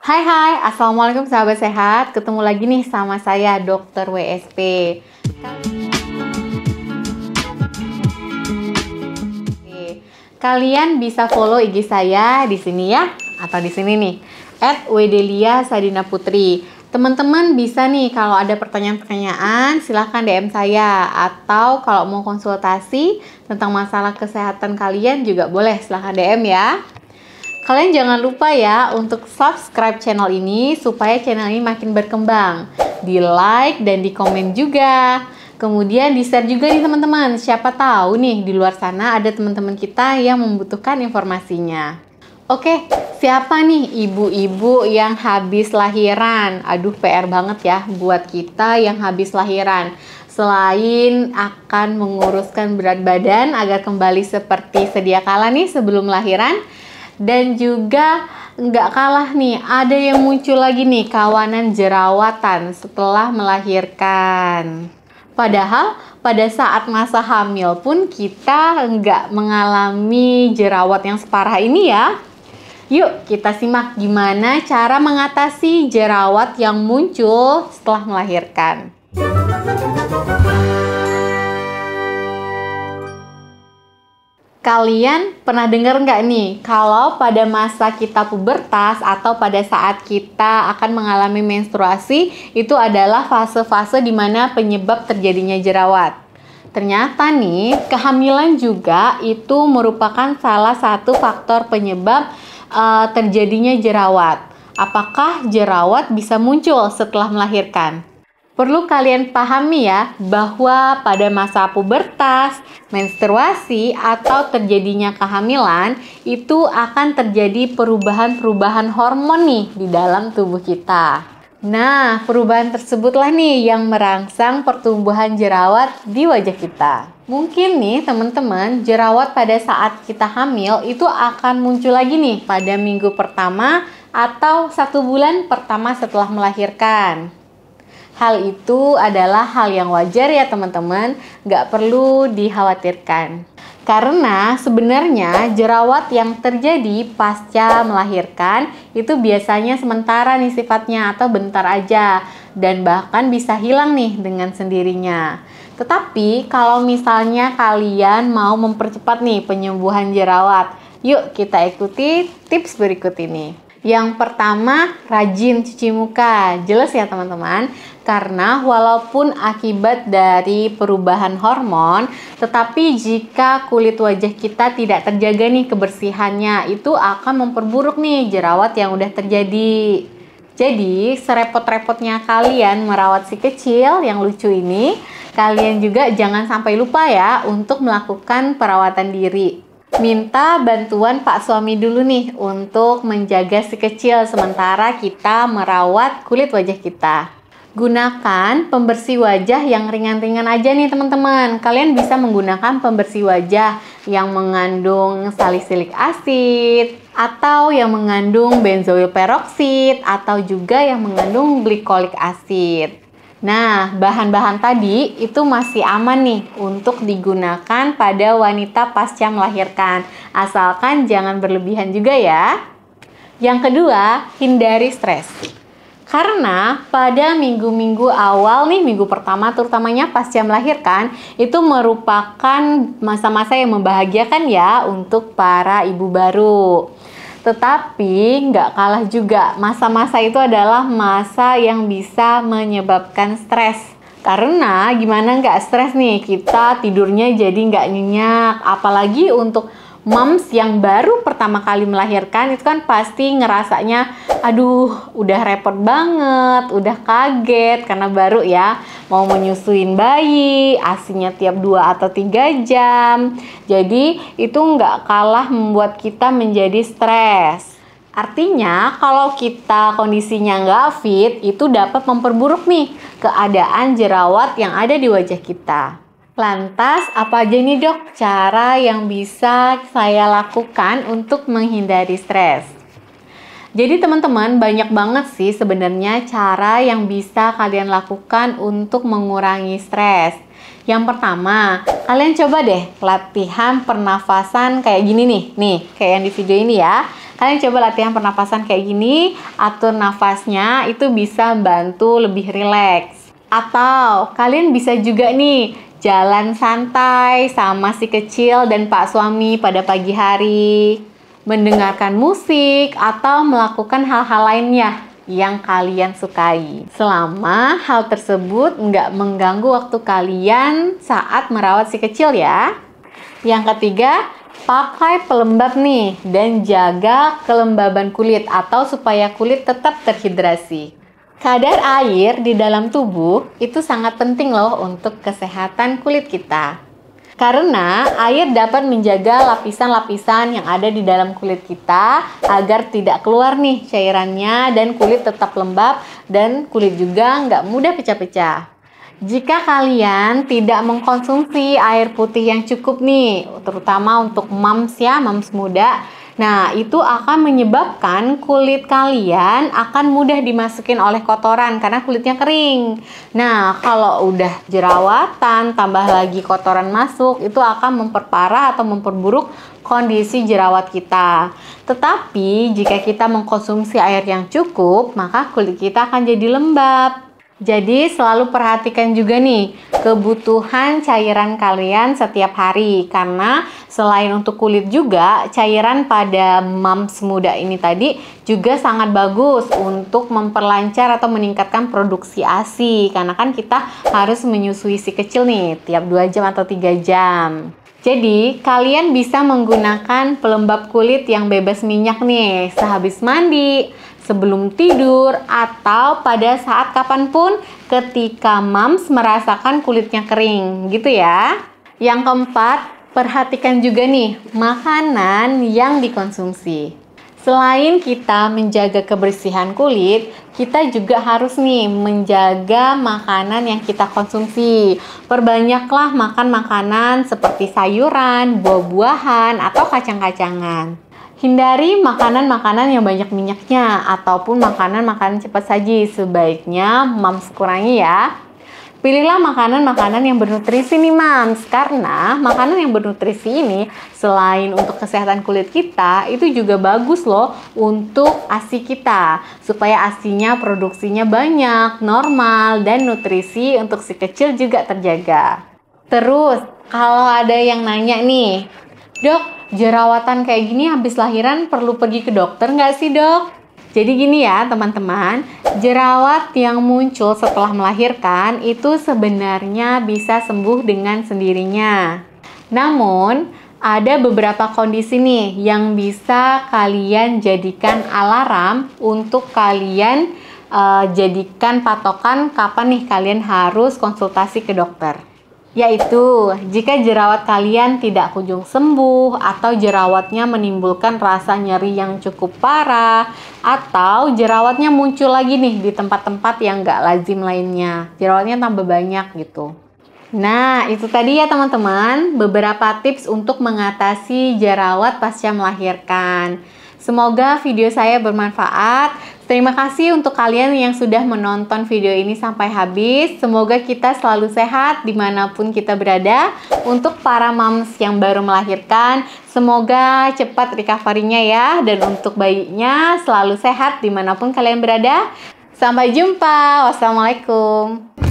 Hai, Assalamualaikum sahabat sehat. Ketemu lagi nih sama saya Dr. WSP. Kalian bisa follow IG saya di sini ya, atau di sini nih, @wedelia_sadinaputri. Teman-teman bisa nih kalau ada pertanyaan-pertanyaan silahkan DM saya, atau kalau mau konsultasi tentang masalah kesehatan kalian juga boleh silahkan DM ya. Kalian jangan lupa ya untuk subscribe channel ini supaya channel ini makin berkembang. Di like dan di komen juga. Kemudian di share juga nih teman-teman. Siapa tahu nih di luar sana ada teman-teman kita yang membutuhkan informasinya. Oke, siapa nih ibu-ibu yang habis lahiran? Aduh, PR banget ya buat kita yang habis lahiran. Selain akan menguruskan berat badan agar kembali seperti sedia kala nih sebelum lahiran, dan juga nggak kalah nih, ada yang muncul lagi nih kawanan jerawatan setelah melahirkan. Padahal pada saat masa hamil pun kita nggak mengalami jerawat yang separah ini ya. Yuk kita simak gimana cara mengatasi jerawat yang muncul setelah melahirkan. Kalian pernah dengar nggak nih, kalau pada masa kita pubertas atau pada saat kita akan mengalami menstruasi, itu adalah fase-fase di mana penyebab terjadinya jerawat. Ternyata nih, kehamilan juga itu merupakan salah satu faktor penyebab terjadinya jerawat. Apakah jerawat bisa muncul setelah melahirkan? Perlu kalian pahami ya, bahwa pada masa pubertas, menstruasi, atau terjadinya kehamilan, itu akan terjadi perubahan-perubahan hormon nih di dalam tubuh kita. Nah, perubahan tersebutlah nih yang merangsang pertumbuhan jerawat di wajah kita. Mungkin nih teman-teman, jerawat pada saat kita hamil itu akan muncul lagi nih pada minggu pertama atau 1 bulan pertama setelah melahirkan. Hal itu adalah hal yang wajar ya teman-teman, nggak perlu dikhawatirkan. Karena sebenarnya jerawat yang terjadi pasca melahirkan itu biasanya sementara nih sifatnya atau bentar aja, dan bahkan bisa hilang nih dengan sendirinya. Tetapi kalau misalnya kalian mau mempercepat nih penyembuhan jerawat, yuk kita ikuti tips berikut ini. Yang pertama, rajin cuci muka. Jelas ya teman-teman, karena walaupun akibat dari perubahan hormon, tetapi jika kulit wajah kita tidak terjaga nih kebersihannya, itu akan memperburuk nih jerawat yang udah terjadi. Jadi, serepot-repotnya kalian merawat si kecil yang lucu ini, kalian juga jangan sampai lupa ya untuk melakukan perawatan diri. Minta bantuan Pak suami dulu nih untuk menjaga si kecil sementara kita merawat kulit wajah kita. Gunakan pembersih wajah yang ringan-ringan aja nih teman-teman. Kalian bisa menggunakan pembersih wajah yang mengandung salisilik asid, atau yang mengandung benzoil peroxide, atau juga yang mengandung glycolic acid. Nah, bahan-bahan tadi itu masih aman nih untuk digunakan pada wanita pasca melahirkan. Asalkan jangan berlebihan juga ya. Yang kedua, hindari stres. Karena pada minggu-minggu awal nih, minggu pertama terutamanya pasca melahirkan, itu merupakan masa-masa yang membahagiakan ya untuk para ibu baru. Tetapi nggak kalah juga, masa-masa itu adalah masa yang bisa menyebabkan stres. Karena gimana nggak stres nih, kita tidurnya jadi nggak nyenyak. Apalagi untuk moms yang baru pertama kali melahirkan, itu kan pasti ngerasanya, aduh udah repot banget, udah kaget karena baru ya, mau menyusuin bayi, ASInya tiap 2 atau 3 jam. Jadi itu nggak kalah membuat kita menjadi stres. Artinya kalau kita kondisinya nggak fit, itu dapat memperburuk nih keadaan jerawat yang ada di wajah kita. Lantas, apa aja nih dok cara yang bisa saya lakukan untuk menghindari stres? Jadi teman-teman, banyak banget sih sebenarnya cara yang bisa kalian lakukan untuk mengurangi stres. Yang pertama, kalian coba deh latihan pernafasan kayak gini nih kayak yang di video ini ya. Kalian coba latihan pernapasan kayak gini, atur nafasnya, itu bisa bantu lebih rileks. Atau kalian bisa juga nih jalan santai sama si kecil dan Pak Suami pada pagi hari, mendengarkan musik atau melakukan hal-hal lainnya yang kalian sukai. Selama hal tersebut nggak mengganggu waktu kalian saat merawat si kecil ya. Yang ketiga, pakai pelembab nih dan jaga kelembaban kulit atau supaya kulit tetap terhidrasi. Kadar air di dalam tubuh itu sangat penting loh untuk kesehatan kulit kita. Karena air dapat menjaga lapisan-lapisan yang ada di dalam kulit kita agar tidak keluar nih cairannya dan kulit tetap lembab dan kulit juga nggak mudah pecah-pecah. Jika kalian tidak mengkonsumsi air putih yang cukup nih, terutama untuk moms ya, moms muda, nah itu akan menyebabkan kulit kalian akan mudah dimasukin oleh kotoran karena kulitnya kering. Nah kalau udah jerawatan tambah lagi kotoran masuk, itu akan memperparah atau memperburuk kondisi jerawat kita. Tetapi jika kita mengkonsumsi air yang cukup, maka kulit kita akan jadi lembab. Jadi selalu perhatikan juga nih kebutuhan cairan kalian setiap hari, karena selain untuk kulit juga cairan pada moms muda ini tadi juga sangat bagus untuk memperlancar atau meningkatkan produksi ASI, karena kan kita harus menyusui si kecil nih tiap 2 jam atau 3 jam. Jadi kalian bisa menggunakan pelembab kulit yang bebas minyak nih sehabis mandi, sebelum tidur, atau pada saat kapanpun ketika moms merasakan kulitnya kering gitu ya. Yang keempat, perhatikan juga nih makanan yang dikonsumsi. Selain kita menjaga kebersihan kulit, kita juga harus nih menjaga makanan yang kita konsumsi. Perbanyaklah makan makanan seperti sayuran, buah-buahan, atau kacang-kacangan. Hindari makanan-makanan yang banyak minyaknya ataupun makanan-makanan cepat saji. Sebaiknya moms kurangi ya. Pilihlah makanan-makanan yang bernutrisi nih moms, karena makanan yang bernutrisi ini selain untuk kesehatan kulit kita, itu juga bagus loh untuk ASI kita, supaya ASInya produksinya banyak, normal, dan nutrisi untuk si kecil juga terjaga. Terus kalau ada yang nanya nih, dok, jerawatan kayak gini habis lahiran perlu pergi ke dokter nggak sih dok? Jadi gini ya teman-teman, jerawat yang muncul setelah melahirkan itu sebenarnya bisa sembuh dengan sendirinya. Namun, ada beberapa kondisi nih yang bisa kalian jadikan alarm untuk kalian jadikan patokan kapan nih kalian harus konsultasi ke dokter. Yaitu, jika jerawat kalian tidak kunjung sembuh atau jerawatnya menimbulkan rasa nyeri yang cukup parah, atau jerawatnya muncul lagi nih di tempat-tempat yang nggak lazim lainnya, jerawatnya tambah banyak gitu. Nah, itu tadi ya teman-teman, beberapa tips untuk mengatasi jerawat pasca melahirkan. Semoga video saya bermanfaat. Terima kasih untuk kalian yang sudah menonton video ini sampai habis. Semoga kita selalu sehat dimanapun kita berada. Untuk para moms yang baru melahirkan, semoga cepat recovery-nya ya. Dan untuk bayinya selalu sehat dimanapun kalian berada. Sampai jumpa. Wassalamualaikum.